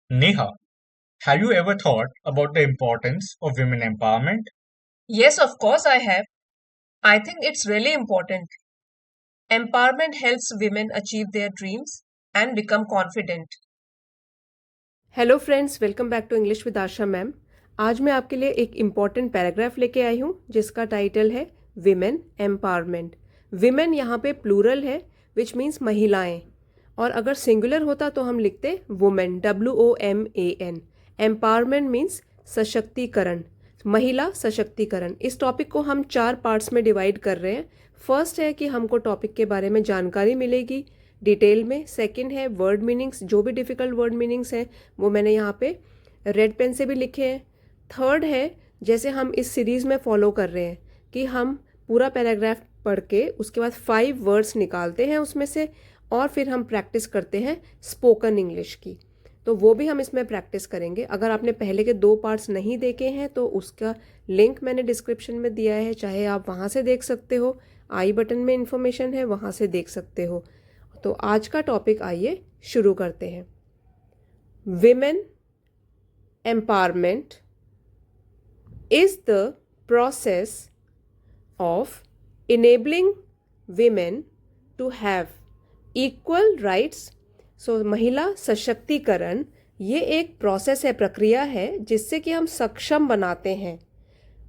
Neha, have you ever thought about the importance of women empowerment? Yes, of course I have. I think it's really important. Empowerment helps women achieve their dreams and become confident. Hello friends, welcome back to English with Asha ma'am. आज मैं आपके लिए एक important paragraph लेके आई हूँ जिसका title है women empowerment. Women यहाँ पे प्लूरल है विच मीन्स महिलाएं, और अगर सिंगुलर होता तो हम लिखते वुमेन, WOMAN। एम्पावरमेंट मीन्स सशक्तिकरण, महिला सशक्तिकरण। इस टॉपिक को हम 4 पार्ट्स में डिवाइड कर रहे हैं। फर्स्ट है कि हमको टॉपिक के बारे में जानकारी मिलेगी डिटेल में। सेकंड है वर्ड मीनिंग्स, जो भी डिफ़िकल्ट वर्ड मीनिंग्स हैं वो मैंने यहाँ पे रेड पेन से भी लिखे हैं। थर्ड है, जैसे हम इस सीरीज़ में फॉलो कर रहे हैं कि हम पूरा पैराग्राफ पढ़ के उसके बाद 5 वर्ड्स निकालते हैं उसमें से, और फिर हम प्रैक्टिस करते हैं स्पोकन इंग्लिश की। तो वो भी हम इसमें प्रैक्टिस करेंगे। अगर आपने पहले के 2 पार्ट्स नहीं देखे हैं तो उसका लिंक मैंने डिस्क्रिप्शन में दिया है, चाहे आप वहाँ से देख सकते हो, आई बटन में इंफॉर्मेशन है, वहाँ से देख सकते हो। तो आज का टॉपिक आइए शुरू करते हैं। Women empowerment is the process of enabling women to have equal rights. So महिला सशक्तिकरण ये एक प्रोसेस है, प्रक्रिया है जिससे कि हम सक्षम बनाते हैं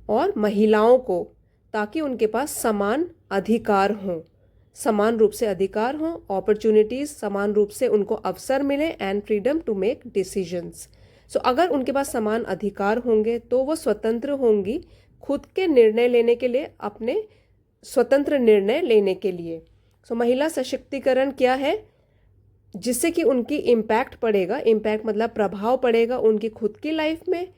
और महिलाओं को, ताकि उनके पास समान अधिकार हों, समान रूप से अधिकार हों, अपॉर्चुनिटीज़ समान रूप से उनको अवसर मिले, and freedom to make decisions. So अगर उनके पास समान अधिकार होंगे तो वो स्वतंत्र होंगी खुद के निर्णय लेने के लिए, अपने स्वतंत्र निर्णय लेने के लिए। सो महिला सशक्तिकरण क्या है? जिससे कि उनकी इम्पैक्ट पड़ेगा, इम्पैक्ट मतलब प्रभाव पड़ेगा उनकी खुद की लाइफ में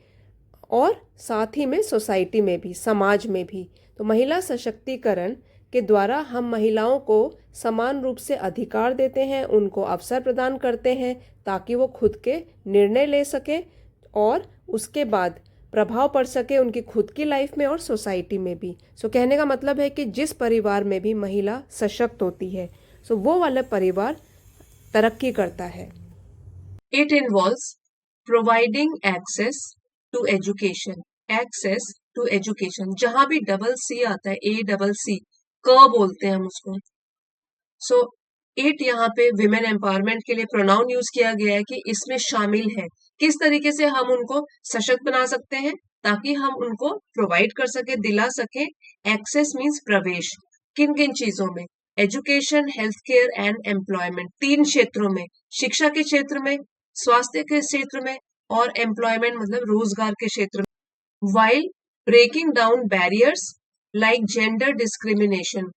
और साथ ही में सोसाइटी में भी, समाज में भी। तो महिला सशक्तिकरण के द्वारा हम महिलाओं को समान रूप से अधिकार देते हैं, उनको अवसर प्रदान करते हैं ताकि वो खुद के निर्णय ले सके और उसके बाद प्रभाव पड़ सके उनकी खुद की लाइफ में और सोसाइटी में भी। सो कहने का मतलब है कि जिस परिवार में भी महिला सशक्त होती है, सो वो वाला परिवार तरक्की करता है। It involves providing access to education. Access to education. जहां भी डबल सी आता है, ACC, क बोलते हैं हम उसको। सो इट यहाँ पे विमेन एम्पावरमेंट के लिए प्रोनाउन यूज किया गया है कि इसमें शामिल है। किस तरीके से हम उनको सशक्त बना सकते हैं ताकि हम उनको प्रोवाइड कर सके, दिला सके। एक्सेस मीन्स प्रवेश, किन किन चीजों में? Education, health care and employment, 3 क्षेत्रों में, शिक्षा के क्षेत्र में, स्वास्थ्य के क्षेत्र में और एम्प्लॉयमेंट मतलब रोजगार के क्षेत्र में। While breaking down barriers like gender discrimination.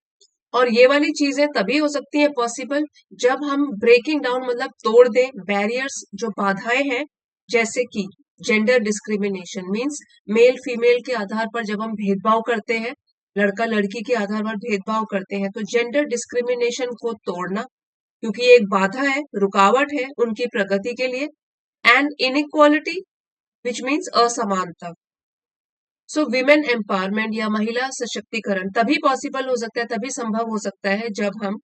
और ये वाली चीजें तभी हो सकती है पॉसिबल जब हम ब्रेकिंग डाउन मतलब तोड़ दें बैरियर्स, जो बाधाएं हैं, जैसे कि gender discrimination means male female के आधार पर जब हम भेदभाव करते हैं, लड़का लड़की के आधार पर भेदभाव करते हैं, तो जेंडर डिस्क्रिमिनेशन को तोड़ना, क्योंकि ये एक बाधा है, रुकावट है उनकी प्रगति के लिए। एंड इनइक्वालिटी विच मीन्स असमानता। सो विमेन एम्पावरमेंट या महिला सशक्तिकरण तभी पॉसिबल हो सकता है, तभी संभव हो सकता है जब हम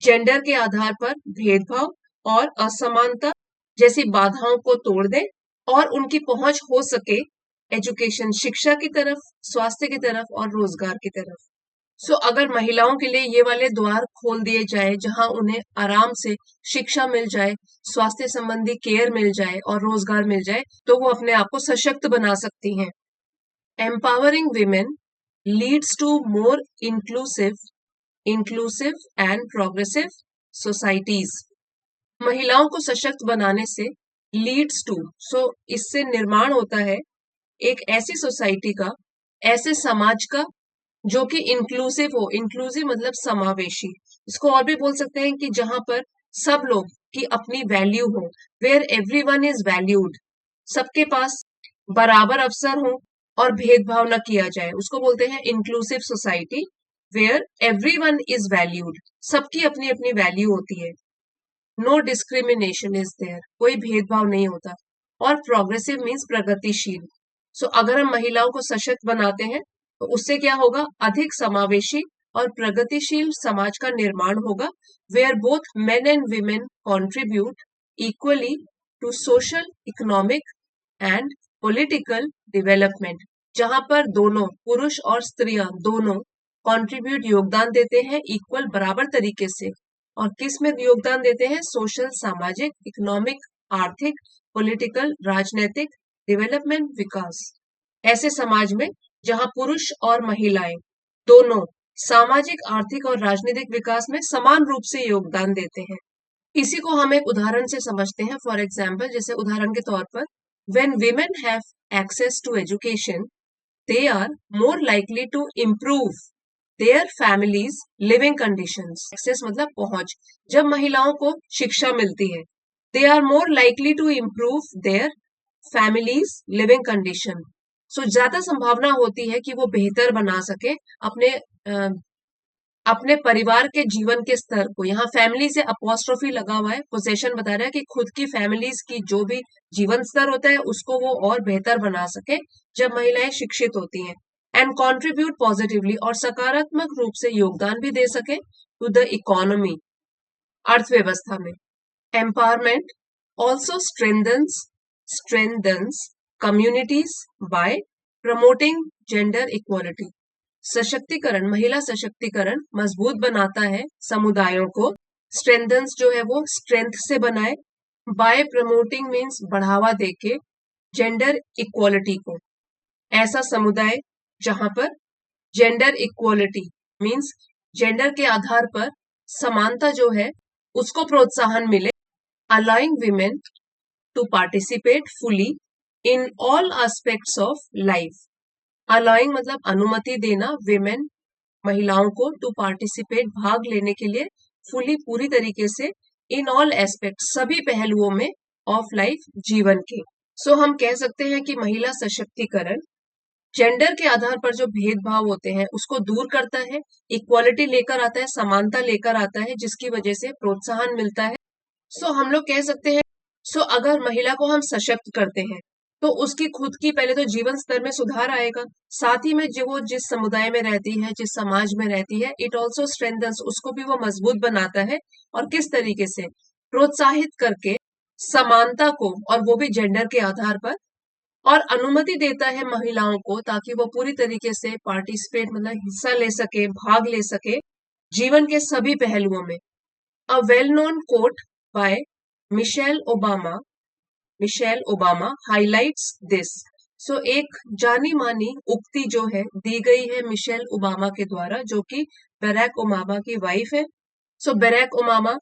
जेंडर के आधार पर भेदभाव और असमानता जैसी बाधाओं को तोड़ दें और उनकी पहुंच हो सके एजुकेशन, शिक्षा की तरफ, स्वास्थ्य की तरफ और रोजगार की तरफ। सो अगर महिलाओं के लिए ये वाले द्वार खोल दिए जाए जहां उन्हें आराम से शिक्षा मिल जाए, स्वास्थ्य संबंधी केयर मिल जाए और रोजगार मिल जाए, तो वो अपने आप को सशक्त बना सकती हैं। Empowering women leads to more inclusive and progressive societies. महिलाओं को सशक्त बनाने से leads to, इससे निर्माण होता है एक ऐसी सोसाइटी का, ऐसे समाज का जो कि इंक्लूसिव हो। इंक्लूसिव मतलब समावेशी। इसको और भी बोल सकते हैं कि जहां पर सब लोग की अपनी वैल्यू हो, वेयर एवरीवन इज वैल्यूड, सबके पास बराबर अवसर हो और भेदभाव न किया जाए, उसको बोलते हैं inclusive society, where everyone is valued, सबकी अपनी अपनी वैल्यू होती है। नो डिस्क्रिमिनेशन इज देयर, कोई भेदभाव नहीं होता। और प्रोग्रेसिव मीन्स प्रगतिशील। अगर हम महिलाओं को सशक्त बनाते हैं तो उससे क्या होगा? अधिक समावेशी और प्रगतिशील समाज का निर्माण होगा, where both men and women contribute equally to social, economic and political development, जहां पर दोनों पुरुष और स्त्रियां दोनों कंट्रीब्यूट योगदान देते हैं इक्वल बराबर तरीके से। और किस में योगदान देते हैं? सोशल, सामाजिक, इकोनॉमिक, आर्थिक, पॉलिटिकल, राजनीतिक, डेवलपमेंट, विकास। ऐसे समाज में जहां पुरुष और महिलाएं दोनों सामाजिक, आर्थिक और राजनीतिक विकास में समान रूप से योगदान देते हैं। इसी को हम एक उदाहरण से समझते हैं। फॉर एग्जाम्पल, जैसे उदाहरण के तौर पर, when women have access to education, they are more likely to improve their families living conditions. Access मतलब पहुंच। जब महिलाओं को शिक्षा मिलती है, they are more likely to improve their families living condition. So ज्यादा संभावना होती है कि वो बेहतर बना सके अपने परिवार के जीवन के स्तर को। यहाँ फैमिली से अपॉस्ट्रोफी लगा हुआ है, पोजेशन बता रहा है कि खुद की फैमिलीज की जो भी जीवन स्तर होता है उसको वो और बेहतर बना सके जब महिलाएं शिक्षित होती हैं। एंड कंट्रीब्यूट पॉजिटिवली, और सकारात्मक रूप से योगदान भी दे सके टू द इकोनॉमी, अर्थव्यवस्था में। Empowerment also strengthens communities bye promoting gender equality. सशक्तिकरण, महिला सशक्तिकरण मजबूत बनाता है समुदायों को। स्ट्रेंथन्स जो है वो स्ट्रेंथ से बनाए, बाय प्रमोटिंग मीन्स बढ़ावा देके जेंडर इक्वालिटी को। ऐसा समुदाय जहां पर जेंडर इक्वालिटी मीन्स जेंडर के आधार पर समानता जो है उसको प्रोत्साहन मिले। Allowing women to participate fully in all aspects of life. Allowing मतलब अनुमति देना, विमेन महिलाओं को, टू पार्टिसिपेट भाग लेने के लिए, फुली पूरी तरीके से, इन ऑल एस्पेक्ट सभी पहलुओं में, ऑफ लाइफ जीवन के। सो हम कह सकते हैं कि महिला सशक्तिकरण जेंडर के आधार पर जो भेदभाव होते हैं उसको दूर करता है, इक्वालिटी लेकर आता है, समानता लेकर आता है, जिसकी वजह से प्रोत्साहन मिलता है। सो हम लोग कह सकते हैं, अगर महिला को हम सशक्त करते हैं तो उसकी खुद की पहले तो जीवन स्तर में सुधार आएगा, साथ ही में जो वो जिस समुदाय में रहती है, जिस समाज में रहती है, इट ऑल्सो स्ट्रेंथन्स, उसको भी वो मजबूत बनाता है। और किस तरीके से? प्रोत्साहित करके समानता को, और वो भी जेंडर के आधार पर, और अनुमति देता है महिलाओं को ताकि वो पूरी तरीके से पार्टिसिपेट मतलब हिस्सा ले सके, भाग ले सके जीवन के सभी पहलुओं में। A well known quote by Michelle Obama highlights this. So एक जानी मानी उक्ति जो है दी गई है मिशेल ओबामा के द्वारा, जो कि बराक ओबामा की वाइफ है। सो बराक ओबामा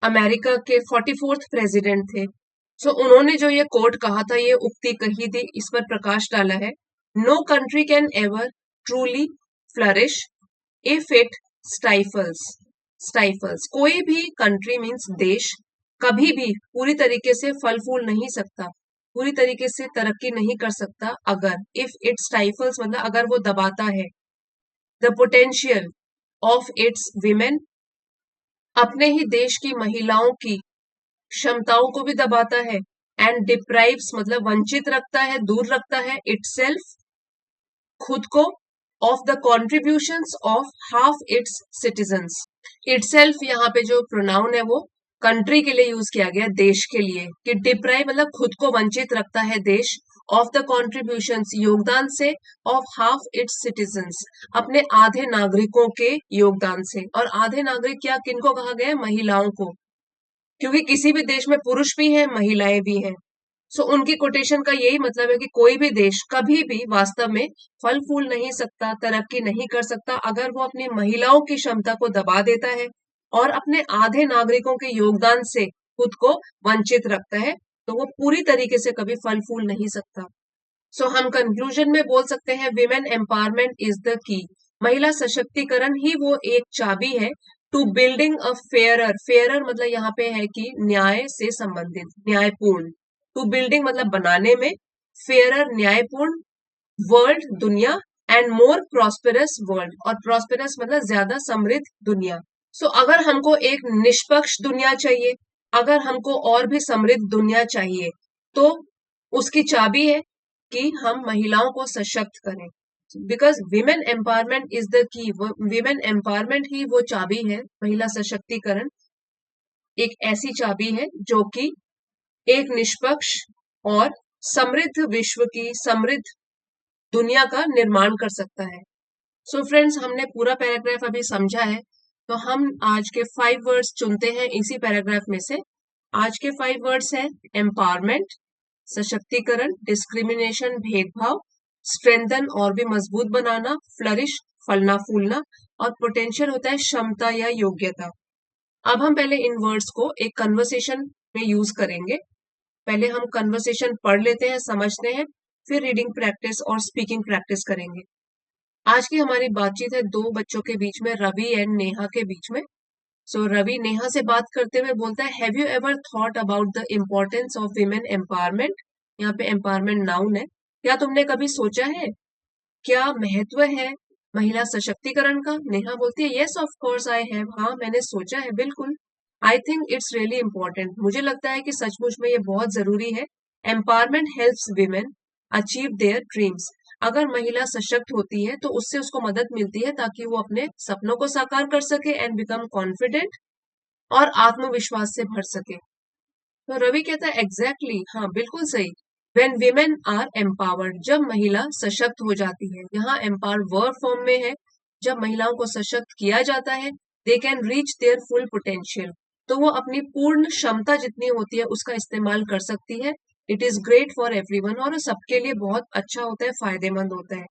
अमेरिका के 44th प्रेसिडेंट थे। सो उन्होंने जो ये कोट कहा था, ये उक्ति कही थी, इस पर प्रकाश डाला है। No country can ever truly flourish if it stifles. कोई भी कंट्री मीन्स देश कभी भी पूरी तरीके से फल फूल नहीं सकता, पूरी तरीके से तरक्की नहीं कर सकता अगर, इफ इट स्टाइफल्स मतलब अगर वो दबाता है, the potential of its women, अपने ही देश की महिलाओं की क्षमताओं को भी दबाता है। एंड डिप्राइव्स मतलब वंचित रखता है, दूर रखता है, इटसेल्फ खुद को, of the contributions of half it's citizens. Itself यहाँ पे जो प्रोनाउन है वो कंट्री के लिए यूज किया गया, देश के लिए, कि डिप्राइव मतलब खुद को वंचित रखता है देश, ऑफ द कॉन्ट्रीब्यूशंस योगदान से, ऑफ हाफ इट्स सिटीजन्स अपने आधे नागरिकों के योगदान से। और आधे नागरिक क्या किनको कहा गया है? महिलाओं को, क्योंकि किसी भी देश में पुरुष भी हैं, महिलाएं भी हैं। सो उनकी कोटेशन का यही मतलब है कि कोई भी देश कभी भी वास्तव में फल फूल नहीं सकता, तरक्की नहीं कर सकता अगर वो अपनी महिलाओं की क्षमता को दबा देता है और अपने आधे नागरिकों के योगदान से खुद को वंचित रखता है, तो वो पूरी तरीके से कभी फल फूल नहीं सकता। सो हम कंक्लूजन में बोल सकते हैं, विमेन एम्पावरमेंट इज द की। महिला सशक्तिकरण ही वो एक चाबी है टू बिल्डिंग अ फेयरर मतलब यहाँ पे है कि न्याय से संबंधित, न्यायपूर्ण। टू बिल्डिंग मतलब बनाने में, फेयरर न्यायपूर्ण, वर्ल्ड दुनिया, एंड मोर प्रॉस्पेरस वर्ल्ड, और प्रॉस्पेरस मतलब ज्यादा समृद्ध दुनिया। सो अगर हमको एक निष्पक्ष दुनिया चाहिए, अगर हमको और भी समृद्ध दुनिया चाहिए, तो उसकी चाबी है कि हम महिलाओं को सशक्त करें। Because women empowerment is the key. Women empowerment ही वो चाबी है, महिला सशक्तिकरण एक ऐसी चाबी है जो कि एक निष्पक्ष और समृद्ध विश्व की समृद्ध दुनिया का निर्माण कर सकता है। सो फ्रेंड्स, हमने पूरा पैराग्राफ अभी समझा है, तो हम आज के 5 वर्ड्स चुनते हैं इसी पैराग्राफ में से। आज के 5 वर्ड्स हैं एम्पावरमेंट, सशक्तिकरण, डिस्क्रिमिनेशन भेदभाव, स्ट्रेंथन और भी मजबूत बनाना, फ्लरिश फलना फूलना, और पोटेंशियल होता है क्षमता या योग्यता। अब हम पहले इन वर्ड्स को एक कन्वर्सेशन में यूज करेंगे। पहले हम कन्वर्सेशन पढ़ लेते हैं, समझते हैं, फिर रीडिंग प्रैक्टिस और स्पीकिंग प्रैक्टिस करेंगे। आज की हमारी बातचीत है 2 बच्चों के बीच में, रवि एंड नेहा के बीच में। सो रवि नेहा से बात करते हुए बोलता है, have you ever thought about the importance of women empowerment? यहाँ पे एम्पावरमेंट नाउन है। क्या तुमने कभी सोचा है क्या महत्व है महिला सशक्तिकरण का? नेहा बोलती है, yes of course I have. हाँ, मैंने सोचा है, बिल्कुल। I think it's really important. मुझे लगता है कि सचमुच में ये बहुत जरूरी है। Empowerment helps women achieve their dreams. अगर महिला सशक्त होती है तो उससे उसको मदद मिलती है ताकि वो अपने सपनों को साकार कर सके एंड बिकम कॉन्फिडेंट, और आत्मविश्वास से भर सके। तो रवि कहता है, एग्जैक्टली, हाँ बिल्कुल सही। When women are empowered, जब महिला सशक्त हो जाती है, यहाँ empower वर्ब फॉर्म में है। जब महिलाओं को सशक्त किया जाता है, they can reach their full potential, तो वो अपनी पूर्ण क्षमता जितनी होती है उसका इस्तेमाल कर सकती है। It is great for everyone, और सबके लिए बहुत अच्छा होता है, फायदेमंद होता है।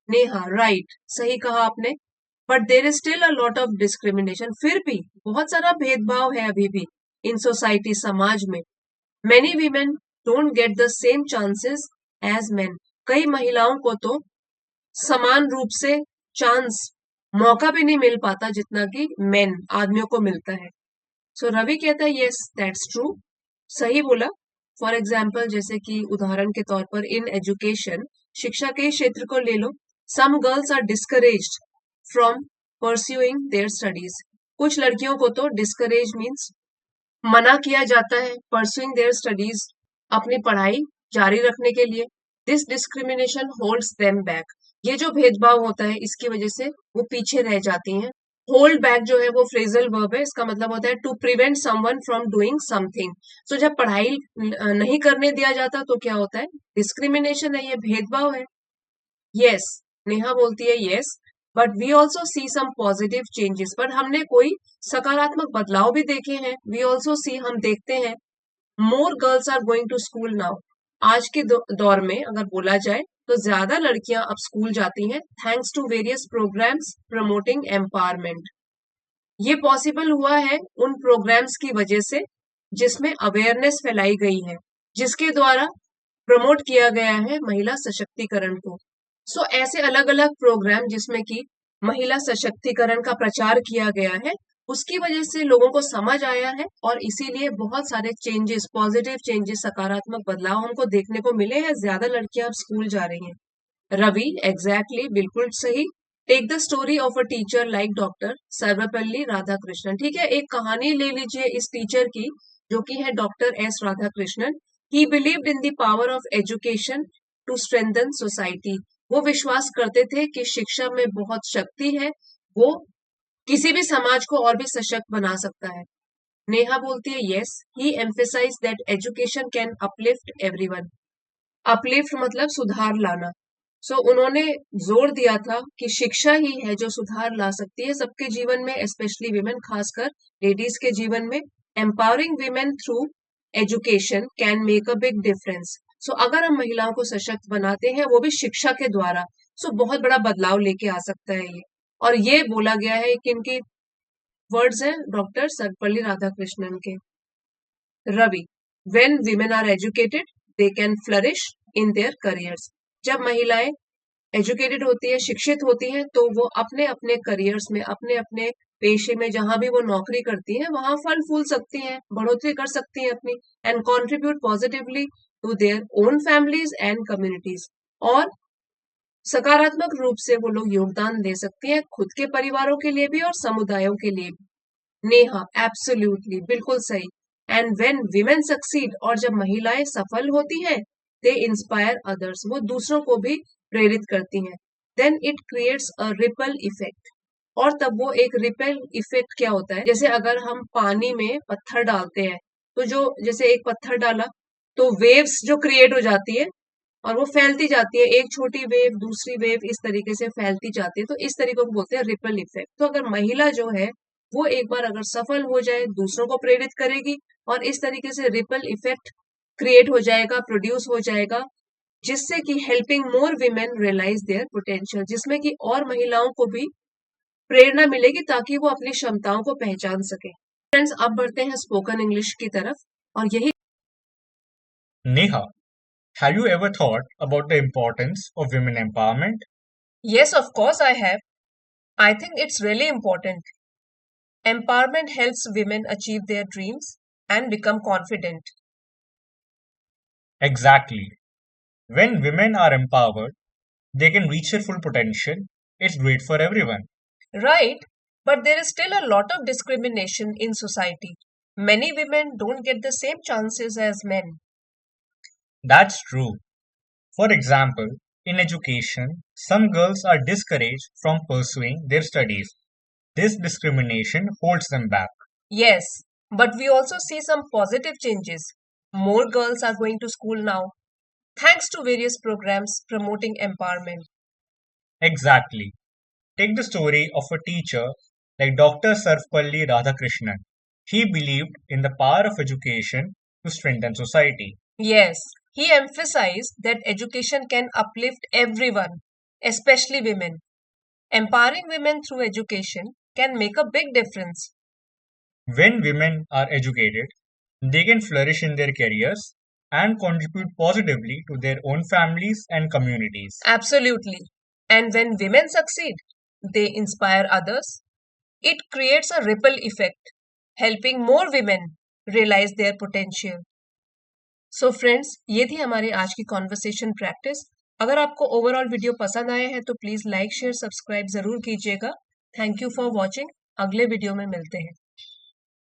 नेहा, राइट, सही कहा आपने। But there is still a lot of discrimination, फिर भी बहुत सारा भेदभाव है अभी भी इन सोसाइटी, समाज में। Many women don't get the same chances as men. कई महिलाओं को तो समान रूप से चांस, मौका भी नहीं मिल पाता जितना कि मेन, आदमियों को मिलता है। सो रवि कहता है, यस दैट्स ट्रू, सही बोला। फॉर एग्जाम्पल, जैसे कि उदाहरण के तौर पर, इन एजुकेशन, शिक्षा के क्षेत्र को ले लो। Some girls are discouraged from pursuing their studies. कुछ लड़कियों को तो डिस्करेज मीन्स मना किया जाता है, परसुइंग देयर स्टडीज, अपनी पढ़ाई जारी रखने के लिए। This discrimination holds them back. ये जो भेदभाव होता है इसकी वजह से वो पीछे रह जाती हैं। होल्ड बैक जो है वो फ्रेजल वर्ब है, इसका मतलब होता है to prevent someone from doing something. So जब पढ़ाई नहीं करने दिया जाता तो क्या होता है? डिस्क्रिमिनेशन है, ये भेदभाव है। यस, नेहा बोलती है, yes but we also see some positive changes. पर हमने कोई सकारात्मक बदलाव भी देखे हैं। वी ऑल्सो सी, हम देखते हैं, more girls are going to school now. आज के दौर में अगर बोला जाए तो ज्यादा लड़कियां अब स्कूल जाती हैं, thanks to various programmes promoting empowerment. ये पॉसिबल हुआ है उन प्रोग्राम्स की वजह से जिसमें अवेयरनेस फैलाई गई है, जिसके द्वारा प्रमोट किया गया है महिला सशक्तिकरण को। सो ऐसे अलग अलग प्रोग्राम जिसमें कि महिला सशक्तिकरण का प्रचार किया गया है, उसकी वजह से लोगों को समझ आया है, और इसीलिए बहुत सारे चेंजेस, पॉजिटिव चेंजेस, सकारात्मक बदलाव हमको देखने को मिले हैं। ज्यादा लड़कियां अब स्कूल जा रही हैं। रवि, एग्जैक्टली, बिल्कुल सही। Take the story of a teacher like doctor Sarvepalli Radhakrishnan. ठीक है, एक कहानी ले लीजिए इस टीचर की, जो कि है doctor S Radhakrishnan. He believed in the power of education to strengthen society. वो विश्वास करते थे कि शिक्षा में बहुत शक्ति है, वो किसी भी समाज को और भी सशक्त बना सकता है। नेहा बोलती है, yes, he emphasise that education can uplift everyone. Uplift मतलब सुधार लाना। सो उन्होंने जोर दिया था कि शिक्षा ही है जो सुधार ला सकती है सबके जीवन में, स्पेशली विमेन, खासकर लेडीज के जीवन में। Empowering women through education can make a big difference. So अगर हम महिलाओं को सशक्त बनाते हैं, वो भी शिक्षा के द्वारा, सो बहुत बड़ा बदलाव लेके आ सकता है ये। और ये बोला गया है कि इनकी वर्ड्स हैं डॉक्टर सर्वपल्ली राधाकृष्णन के। Ravi, when women are educated they can flourish in their careers. जब महिलाएं एजुकेटेड होती है, शिक्षित होती हैं, तो वो अपने अपने करियर्स में, अपने अपने पेशे में, जहां भी वो नौकरी करती हैं, वहां फल फूल सकती हैं, बढ़ोतरी कर सकती हैं अपनी, and contribute positively to their own families and communities. और सकारात्मक रूप से वो लोग योगदान दे सकती हैं खुद के परिवारों के लिए भी और समुदायों के लिए भी। नेहा, एब्सोल्युटली, बिल्कुल सही। एंड व्हेन विमेन सक्सीड, और जब महिलाएं सफल होती हैं, दे इंस्पायर अदर्स, वो दूसरों को भी प्रेरित करती हैं। Then it creates a ripple effect, और तब वो एक रिपेल इफेक्ट क्या होता है, जैसे अगर हम पानी में पत्थर डालते हैं, तो जो, जैसे एक पत्थर डाला तो वेव्स जो क्रिएट हो जाती है और वो फैलती जाती है, एक छोटी वेव दूसरी वेव इस तरीके से फैलती जाती है, तो इस तरीके को बोलते हैं रिपल इफेक्ट। तो अगर महिला जो है वो एक बार अगर सफल हो जाए, दूसरों को प्रेरित करेगी और इस तरीके से रिपल इफेक्ट क्रिएट हो जाएगा, प्रोड्यूस हो जाएगा, जिससे कि helping more women realise their potential, जिसमें कि और महिलाओं को भी प्रेरणा मिलेगी ताकि वो अपनी क्षमताओं को पहचान सके। फ्रेंड्स, अब बढ़ते हैं स्पोकन इंग्लिश की तरफ और यही Neha, have you ever thought about the importance of women empowerment? Yes, of course I have. I think it's really important. Empowerment helps women achieve their dreams and become confident. Exactly. When women are empowered, they can reach their full potential. It's great for everyone. Right, but there is still a lot of discrimination in society. Many women don't get the same chances as men. That's true. For example, in education, some girls are discouraged from pursuing their studies. This discrimination holds them back. Yes, but we also see some positive changes. More girls are going to school now, thanks to various programs promoting empowerment. Exactly. Take the story of a teacher like Dr. Sarvapalli Radhakrishnan. He believed in the power of education to strengthen society. Yes, he emphasized that education can uplift everyone, especially women. Empowering women through education can make a big difference. When women are educated, they can flourish in their careers and contribute positively to their own families and communities. Absolutely. And when women succeed, they inspire others. It creates a ripple effect, helping more women realize their potential. So friends, ये थी हमारी आज की conversation practice. अगर आपको overall video पसंद आए हैं तो प्लीज़ लाइक शेयर सब्सक्राइब ज़रूर कीजिएगा। Thank you for watching. अगले वीडियो में मिलते हैं।